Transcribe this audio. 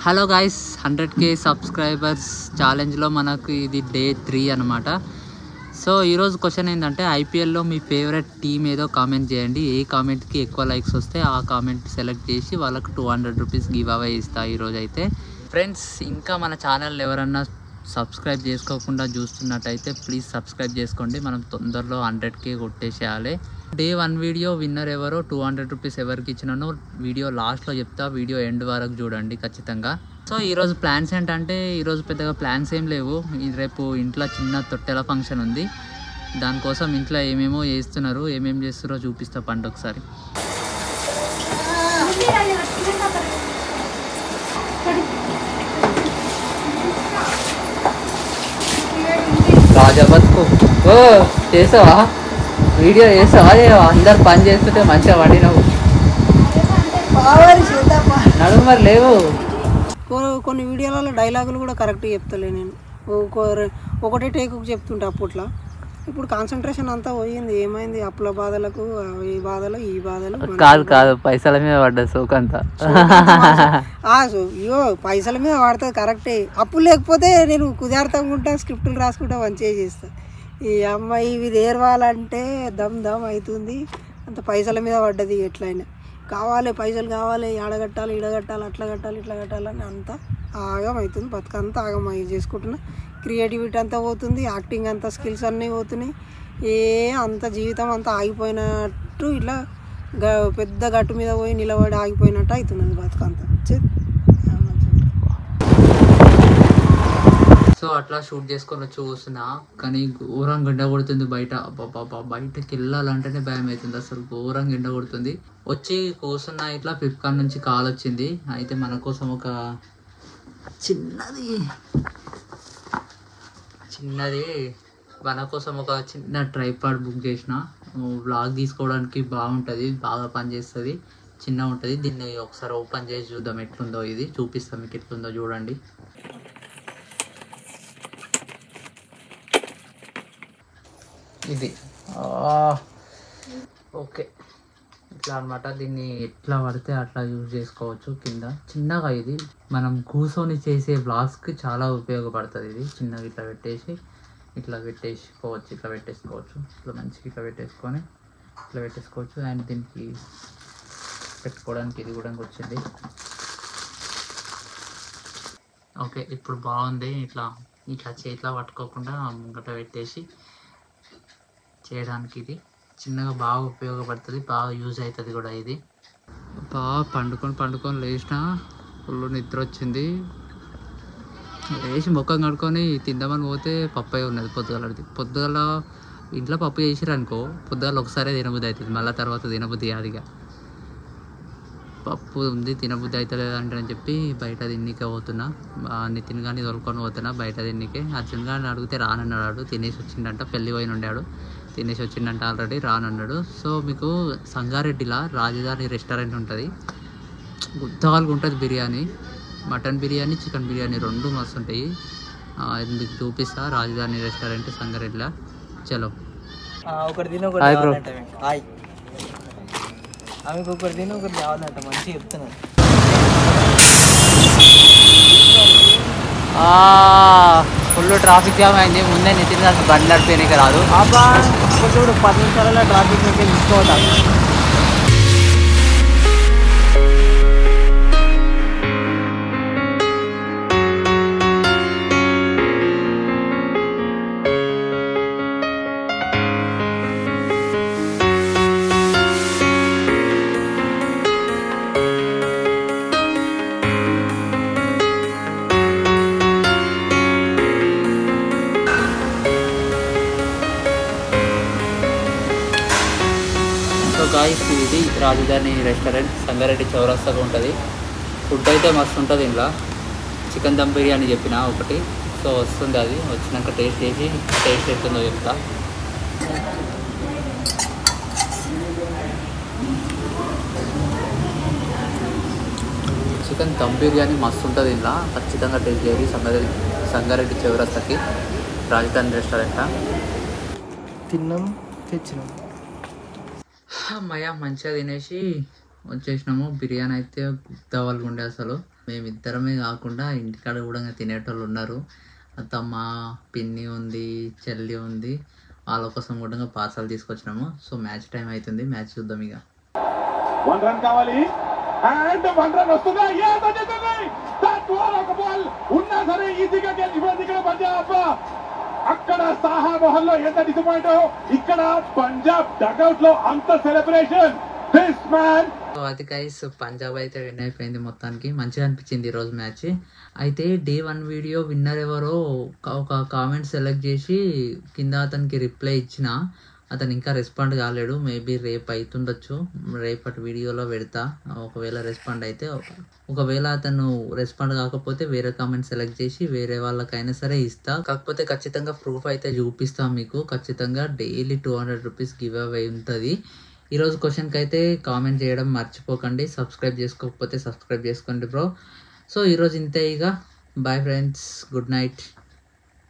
Hello guys, 100K subscribers ఛాలెంజ్లో మనకు ఇది day 3 అనమాట. సో ఈరోజు క్వశ్చన్ ఏంటంటే, ఐపీఎల్లో మీ ఫేవరెట్ టీమ్ ఏదో కామెంట్ చేయండి. ఏ కామెంట్కి ఎక్కువ లైక్స్ వస్తే ఆ కామెంట్ సెలెక్ట్ చేసి వాళ్ళకు 200 రూపీస్ గివ్ అవే ఇస్తా ఈరోజు అయితే. ఫ్రెండ్స్, ఇంకా మన ఛానల్ ఎవరన్నా సబ్స్క్రైబ్ చేసుకోకుండా చూస్తున్నట్టయితే ప్లీజ్ సబ్స్క్రైబ్ చేసుకోండి. మనం తొందరలో 100K కొట్టేసేయాలి. డే 1 వీడియో విన్నర్ ఎవరో 200 రూపీస్ ఎవరికి ఇచ్చినానో వీడియో లాస్ట్లో చెప్తా. వీడియో ఎండ్ వరకు చూడండి ఖచ్చితంగా. సో ఈరోజు ప్లాన్స్ ఏంటంటే, ఈరోజు పెద్దగా ప్లాన్స్ ఏం లేవు. రేపు ఇంట్లో చిన్న తొట్టెల ఫంక్షన్ ఉంది. దానికోసం ఇంట్లో ఏమేమో చేస్తున్నారు, ఏమేమి చేస్తున్నారో చూపిస్తా పండు ఒకసారి. రాజా బతుకు ఓ చేసావా, వీడియో చేసావా? అందరు పని చేస్తుంటే మంచిగా పడినావు. నడుము మరి లేవు. కొన్ని వీడియోలలో డైలాగులు కూడా కరెక్ట్గా చెప్తలే నేను. ఒకటే టేకు చెప్తుంటా అప్పట్లో. ఇప్పుడు కాన్సన్ట్రేషన్ అంతా పోయింది. ఏమైంది? అప్పుల బాధలకు ఈ బాధలు ఈ బాధలు కాదు పైసల మీద పడ్డా సోకంతా. అయ్యో పైసల మీద పడుతుంది కరెక్టే. అప్పులు లేకపోతే నేను కుదార్థంగా స్క్రిప్టులు రాసుకుంటా మంచిగా చేస్తాను. ఈ అమ్మాయి ఇవి ఏర్వాలంటే దమ్ దమ్ అవుతుంది. అంత పైసల మీద పడ్డది. ఎట్లయినా కావాలి, పైసలు కావాలి, ఆడగట్టాలి, ఈడగట్టాలి, అట్లా కట్టాలి, ఇట్లా కట్టాలని అంతా ఆగం అవుతుంది. బతుకంతా ఆగం అవి చేసుకుంటున్నా. క్రియేటివిటీ అంతా పోతుంది, యాక్టింగ్ అంతా స్కిల్స్ అన్నీ పోతున్నాయి. అంత జీవితం అంతా ఆగిపోయినట్టు, ఇట్లా పెద్ద గట్టు మీద పోయి నిలబడి ఆగిపోయినట్టు అవుతున్నది బతుకంతా. సో అట్లా షూట్ చేసుకొని వచ్చి కూర్చున్నా, కానీ ఘోరంగా ఎండ కొడుతుంది బయట. బయటకి వెళ్ళాలంటేనే భయం అవుతుంది, అసలు ఘోరంగా ఎండ కొడుతుంది. వచ్చి కూర్చున్నా, ఇట్లా ఫ్లిప్కార్ట్ నుంచి కాల్ వచ్చింది. అయితే మన కోసం ఒక చిన్నది మన కోసం ఒక చిన్న ట్రైపాడ్ బుక్ చేసిన. వ్లాగ్ తీసుకోవడానికి బాగుంటుంది, బాగా పనిచేస్తుంది, చిన్నగా ఉంటుంది. దీన్ని ఒకసారి ఓపెన్ చేసి చూద్దాం ఎట్లుందో. ఇది చూపిస్తాం మీకు ఎట్లుందో చూడండి. ఇది ఓకే, ఇట్లా అనమాట. దీన్ని ఎట్లా పడితే అట్లా యూజ్ చేసుకోవచ్చు. కింద చిన్నగా ఇది మనం కూర్చొని చేసే వ్లాగ్స్కి చాలా ఉపయోగపడుతుంది. ఇది చిన్నగా ఇట్లా పెట్టేసుకోవచ్చు. ఇట్లా మంచిగా ఇట్లా పెట్టేసుకోవచ్చు. అండ్ దీనికి పెట్టుకోవడానికి ఇది కూడా వచ్చింది. ఓకే, ఇప్పుడు బాగుంది. ఇట్లా చేతిలో పట్టుకోకుండా ముంగట పెట్టేసి చేయడానికి ఇది చిన్నగా బాగా ఉపయోగపడుతుంది, బాగా యూజ్ అవుతుంది కూడా. ఇది బాగా పండుకొని లేచిన ఫుల్ నిద్ర వచ్చింది. లేచి ముఖం కడుక్కొని తిందామని పోతే పప్పయ్య ఉన్నది పొద్దుగాల ఇంట్లో పప్పు చేసిరు అనుకో, పొద్దుగాల ఒకసారి తినబుద్ధి అవుతుంది, మళ్ళీ తర్వాత తినబుద్ధి కాదుగా. పప్పు ఉంది తినబుద్ధి అవుతలేదు అంటని చెప్పి బయట తిన్నికే పోతున్నా. నితిన్ కానీ తోలుకొని పోతున్నా బయట తిన్నికే. అర్జున్ గారిని అడిగితే రానన్నాడు, తినేసి వచ్చిండంట. పెళ్ళి పోయిన ఉండాడు, తినేసి వచ్చిండంట ఆల్రెడీ, రానన్నాడు. సో మీకు సంగారెడ్డిలో రాజధాని రెస్టారెంట్ ఉంటుంది. గుత్తవాళ్ళకు ఉంటుంది బిర్యానీ, మటన్ బిర్యానీ, చికెన్ బిర్యానీ రెండు మస్తు ఉంటాయి. మీకు చూపిస్తా రాజధాని రెస్టారెంట్ సంగారెడ్డిలో. చలో ఒకటి తిని ఒకటి కావాలంట. మంచిగా చెప్తున్నాను. ఫుల్ ట్రాఫిక్ జామ్ అయింది. ముందే నితిన్ గారు బండి నడిపేయడానికి రాదు. చూడు 10 నిమిషాలలో ట్రాఫిక్ నుంచి తీసుకోవాలి. గాయస్, ఇది రాజధాని రెస్టారెంట్ సంగారెడ్డి చౌరస్తాగా ఉంటుంది. ఫుడ్ అయితే మస్తు ఉంటుంది. ఇంట్లో చికెన్ దమ్ బిర్యానీ చెప్పిన ఒకటి. సో వస్తుంది, అది వచ్చినాక టేస్ట్ ఎట్లుందో చెప్తా. చికెన్ దమ్ బిర్యానీ మస్తు ఉంటుంది. ఇంట్లో ఖచ్చితంగా టేస్ట్ చేయాలి. సంగారెడ్డి చౌరస్తాకి రాజధాని రెస్టారెంట్ తిన్నాం, తెచ్చినాం. అమ్మయ్య మంచిగా తినేసి వచ్చేసినాము. బిర్యానీ అయితే గుత్తవాళ్ళు ఉండే అసలు మేమిద్దరమే కాకుండా ఇంటికాడ కూడా తినేటోళ్ళు ఉన్నారు. అత్తమ్మ, పిన్ని ఉంది, చెల్లి ఉంది. వాళ్ళ కోసం కూడా పార్సల్ తీసుకొచ్చినాము. సో మ్యాచ్ టైం అవుతుంది, మ్యాచ్ చూద్దాం. ఇక 1 రన్ కావాలి అండ్ 1 రన్ వస్తుందా? yes వచ్చేసింది. దట్ వార్ ఒక బాల్ ఉన్నా సరే ఈజీగా గెలిచిపోయింది ఇక్కడ పంజాబ్. అక్కడ సాహా మహల్ లో ఎంత డిసప్పాయింట్, ఇక్కడ పంజాబ్ డగౌట్ లో అంత సెలబ్రేషన్. This man. సో అది గైస్, పంజాబ్ అయితే విన్ అయిపోయింది. మొత్తానికి మంచిగా అనిపించింది ఈరోజు మ్యాచ్. అయితే డే 1 వీడియో విన్నర్ ఎవరో ఒక కామెంట్ సెలెక్ట్ చేసి కింద అతనికి రిప్లై ఇచ్చిన. అతను ఇంకా రెస్పాండ్ కాలేడు. మేబీ రేపు అవుతుండొచ్చు, రేపటి వీడియోలో పెడతా. ఒకవేళ రెస్పాండ్ అయితే, ఒకవేళ అతను రెస్పాండ్ కాకపోతే వేరే కామెంట్ సెలెక్ట్ చేసి వేరే వాళ్ళకైనా సరే ఇస్తా. కాకపోతే ఖచ్చితంగా ప్రూఫ్ అయితే చూపిస్తాం మీకు. ఖచ్చితంగా డైలీ 200 రూపీస్ గివ్ అవే ఉంటుంది. ఈరోజు క్వశ్చన్కి అయితే కామెంట్ చేయడం మర్చిపోకండి. సబ్స్క్రైబ్ చేసుకోకపోతే సబ్స్క్రైబ్ చేసుకోండి బ్రో. సో ఈరోజు ఇంతే. ఇక బాయ్ ఫ్రెండ్స్, గుడ్ నైట్.